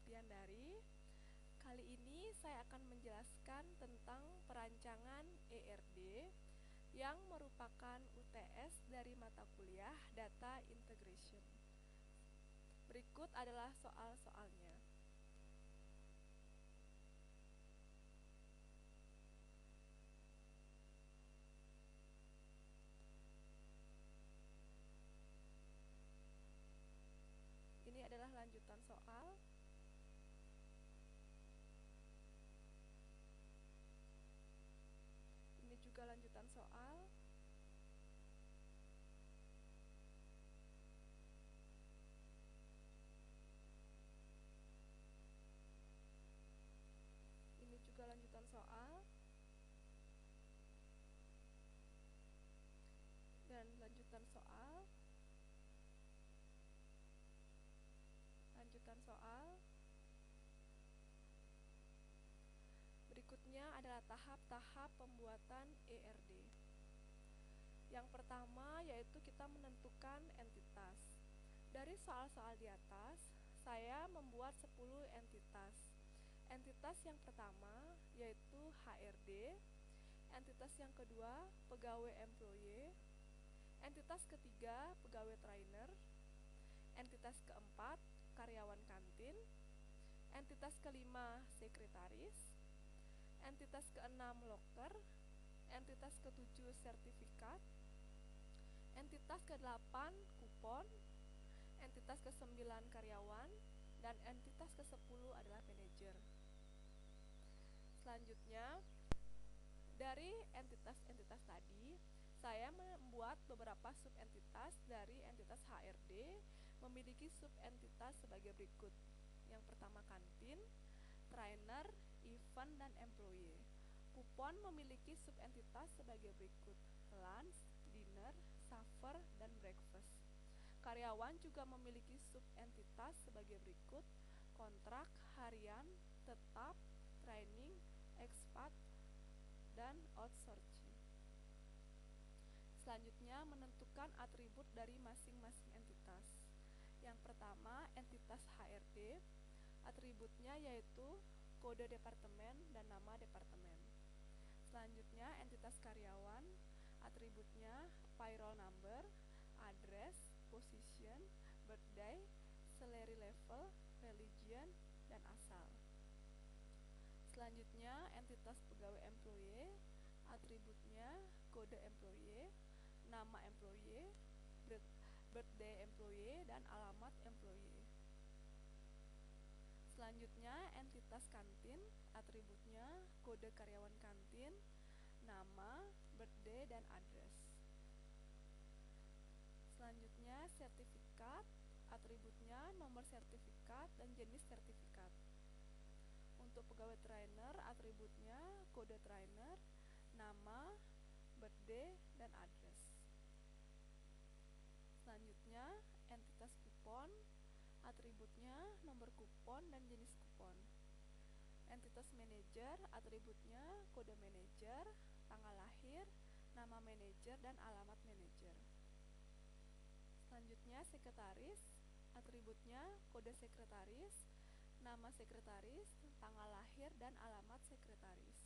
Septiandari. Kali ini saya akan menjelaskan tentang perancangan ERD yang merupakan UTS dari mata kuliah Data Integration. Berikut adalah soal-soalnya. Ini adalah lanjutan soal. Ini juga lanjutan soal. Ini juga lanjutan soal. Dan lanjutan soal. Lanjutan soal. Berikutnya adalah tahap-tahap pembuatan ERD. Yang pertama yaitu kita menentukan entitas. Dari soal-soal di atas, saya membuat 10 entitas. Entitas yang pertama yaitu HRD, entitas yang kedua pegawai employee, entitas ketiga pegawai trainer, entitas keempat karyawan kantin, entitas kelima sekretaris, entitas keenam loker, entitas ketujuh sertifikat, entitas ke-8 kupon, entitas ke-9 karyawan, dan entitas ke-10 adalah manajer. Selanjutnya, dari entitas-entitas tadi, saya membuat beberapa subentitas. Dari entitas HRD memiliki subentitas sebagai berikut. Yang pertama kantin, trainer, event, dan employee. Kupon memiliki subentitas sebagai berikut: lunch, dinner, supper, dan breakfast. Karyawan juga memiliki subentitas sebagai berikut: kontrak, harian, tetap, training, expat, dan outsourcing. Selanjutnya, menentukan atribut dari masing-masing entitas. Yang pertama, entitas HRD, atributnya yaitu kode departemen dan nama departemen. Selanjutnya, entitas karyawan, atributnya payroll number, address, position, birthday, salary level, religion, dan asal. Selanjutnya, entitas pegawai employee, atributnya kode employee, nama employee, birthday employee, dan alamat employee. Selanjutnya, entitas kantin, atributnya kode karyawan kantin, nama, birthday, dan address. Selanjutnya, sertifikat, atributnya nomor sertifikat dan jenis sertifikat. Untuk pegawai trainer, atributnya kode trainer, nama, birthday, dan address. Selanjutnya, entitas kupon, atributnya nomor kupon dan jenis kupon. Entitas manajer, atributnya kode manajer, tanggal lahir, nama manajer, dan alamat manajer. Selanjutnya, sekretaris, atributnya kode sekretaris, nama sekretaris, tanggal lahir, dan alamat sekretaris.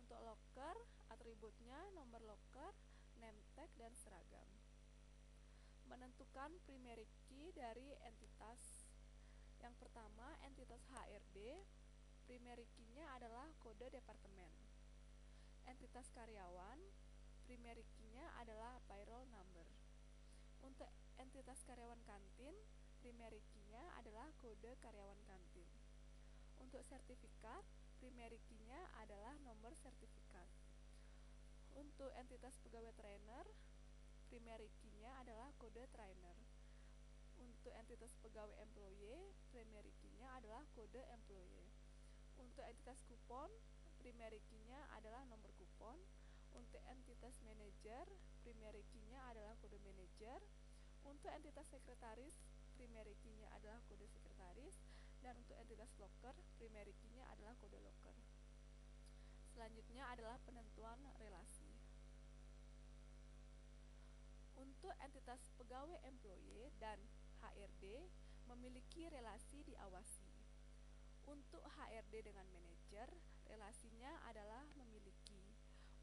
Untuk loker, atributnya nomor loker, name tag, dan seragam. Menentukan primary key dari entitas. Yang pertama, entitas HRD, primary key-nya adalah kode departemen. Entitas karyawan, primary key-nya adalah payroll number. Untuk entitas karyawan kantin, primary key-nya adalah kode karyawan kantin. Untuk sertifikat, primary key-nya adalah nomor sertifikat. Untuk entitas pegawai trainer, primary key-nya adalah kode trainer. Untuk entitas pegawai employee, primary key-nya adalah kode employee. Untuk entitas kupon, primary key-nya adalah nomor kupon. Untuk entitas manajer, primary key-nya adalah kode manajer. Untuk entitas sekretaris, primary key-nya adalah kode sekretaris. Dan untuk entitas loker, primary key-nya adalah kode loker. Selanjutnya adalah penentuan relasi. Untuk entitas pegawai employee dan HRD memiliki relasi diawasi. Untuk HRD dengan manajer, relasinya adalah memiliki.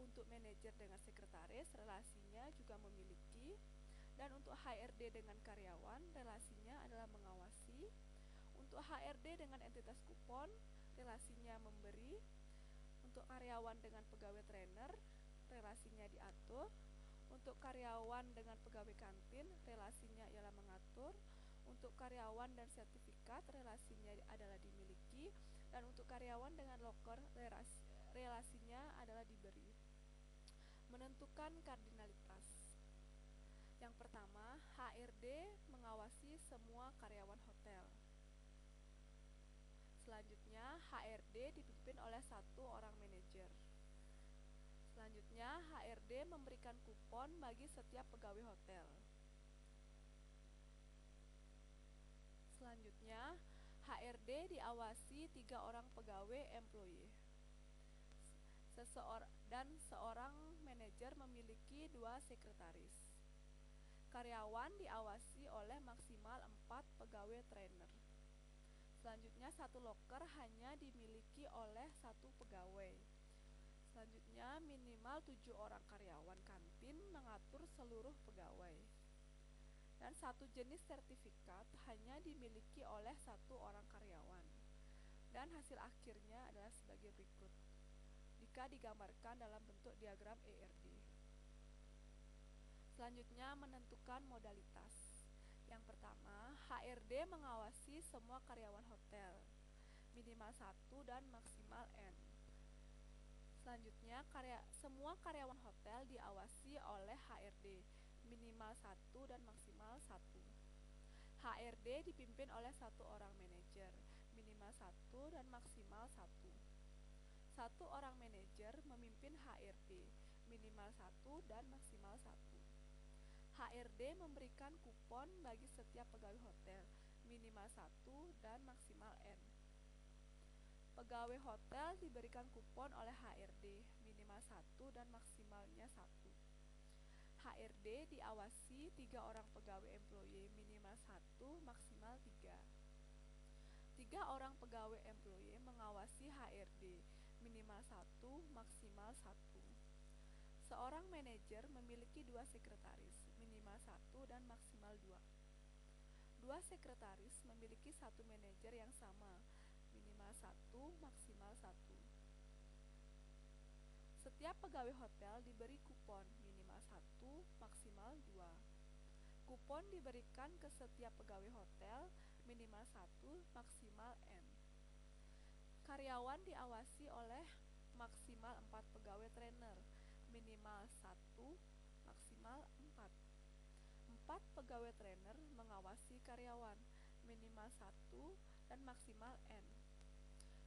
Untuk manajer dengan sekretaris, relasinya juga memiliki. Dan untuk HRD dengan karyawan, relasinya adalah mengawasi. Untuk HRD dengan entitas kupon, relasinya memberi. Untuk karyawan dengan pegawai trainer, relasinya diatur. Untuk karyawan dengan pegawai kantin, relasinya ialah mengatur. Untuk karyawan dan sertifikat, relasinya adalah dimiliki. Dan untuk karyawan dengan loker, relasinya adalah diberi. Menentukan kardinalitas. Yang pertama, HRD mengawasi semua karyawan hotel. Selanjutnya, HRD dipimpin oleh satu orang manajer. Selanjutnya, HRD memberikan kupon bagi setiap pegawai hotel. Selanjutnya, HRD diawasi 3 orang pegawai employee. Dan seorang manajer memiliki 2 sekretaris. Karyawan diawasi oleh maksimal 4 pegawai trainer. Selanjutnya, satu loker hanya dimiliki oleh satu pegawai. Selanjutnya, minimal 7 orang karyawan kantin mengatur seluruh pegawai. Dan satu jenis sertifikat hanya dimiliki oleh satu orang karyawan. Dan hasil akhirnya adalah sebagai berikut, jika digambarkan dalam bentuk diagram ERD. Selanjutnya, menentukan modalitas. Yang pertama, HRD mengawasi semua karyawan hotel, minimal 1 dan maksimal N. Selanjutnya, semua karyawan hotel diawasi oleh HRD, minimal 1 dan maksimal 1. HRD dipimpin oleh satu orang manajer, minimal 1 dan maksimal 1. Satu orang manajer memimpin HRD, minimal 1 dan maksimal 1. HRD memberikan kupon bagi setiap pegawai hotel, minimal 1 dan maksimal N. Pegawai hotel diberikan kupon oleh HRD, minimal 1 dan maksimalnya 1. HRD diawasi 3 orang pegawai employee, minimal 1, maksimal 3. 3 orang pegawai employee mengawasi HRD, minimal 1, maksimal 1. Seorang manajer memiliki 2 sekretaris, minimal 1 dan maksimal 2. 2 sekretaris memiliki 1 manajer yang sama, minimal 1, maksimal 1. Setiap pegawai hotel diberi kupon, minimal 1, maksimal 2. Kupon diberikan ke setiap pegawai hotel, minimal 1, maksimal N. Karyawan diawasi oleh maksimal 4 pegawai trainer, minimal 1, maksimal 4. 4 pegawai trainer mengawasi karyawan, minimal 1 dan maksimal N.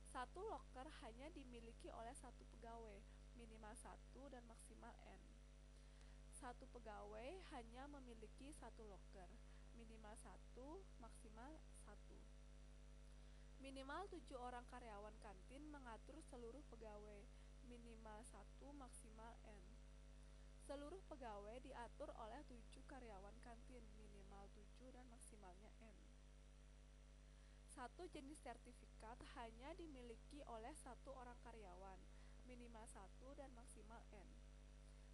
Satu loker hanya dimiliki oleh satu pegawai, minimal 1 dan maksimal N. Satu pegawai hanya memiliki satu loker, minimal 1, maksimal 1. Minimal 7 orang karyawan kantin mengatur seluruh pegawai, minimal 1, maksimal N. Seluruh pegawai diatur oleh 7 karyawan kantin, minimal 7 dan maksimalnya N. Satu jenis sertifikat hanya dimiliki oleh satu orang karyawan, minimal 1 dan maksimal N.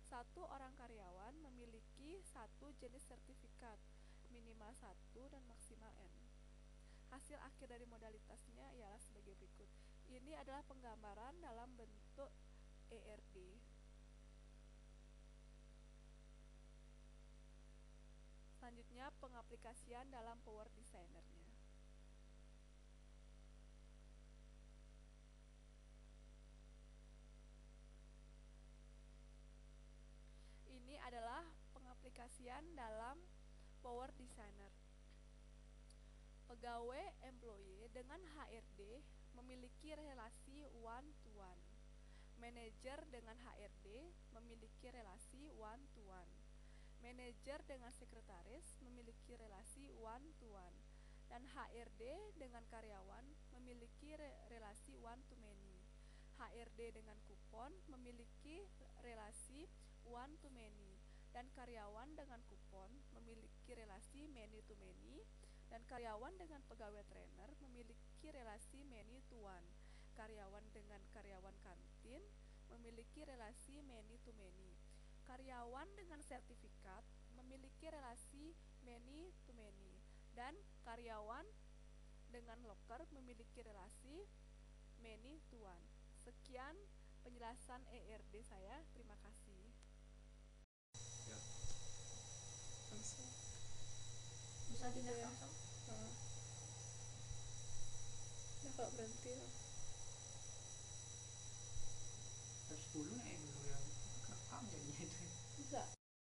Satu orang karyawan memiliki satu jenis sertifikat, minimal 1 dan maksimal N. Hasil akhir dari modalitasnya ialah sebagai berikut. Ini adalah penggambaran dalam bentuk ERD. Selanjutnya, pengaplikasian dalam Power Designer-nya. Ini adalah pengaplikasian dalam Power Designer. Pegawai employee dengan HRD memiliki relasi one to one. Manajer dengan HRD memiliki relasi one to one. Manajer dengan sekretaris memiliki relasi one to one. Dan HRD dengan karyawan memiliki relasi one to many. HRD dengan kupon memiliki relasi one to many. Dan karyawan dengan kupon memiliki relasi many to many. Dan karyawan dengan pegawai trainer memiliki relasi many to one. Karyawan dengan karyawan kantin memiliki relasi many to many. Karyawan dengan sertifikat memiliki relasi many to many. Dan karyawan dengan loker memiliki relasi many to one. Sekian penjelasan ERD saya. Terima kasih. Ya. Langsung. Bisa Gitu dilihat ya. langsung. Nah kalau berhenti Terus 10 nih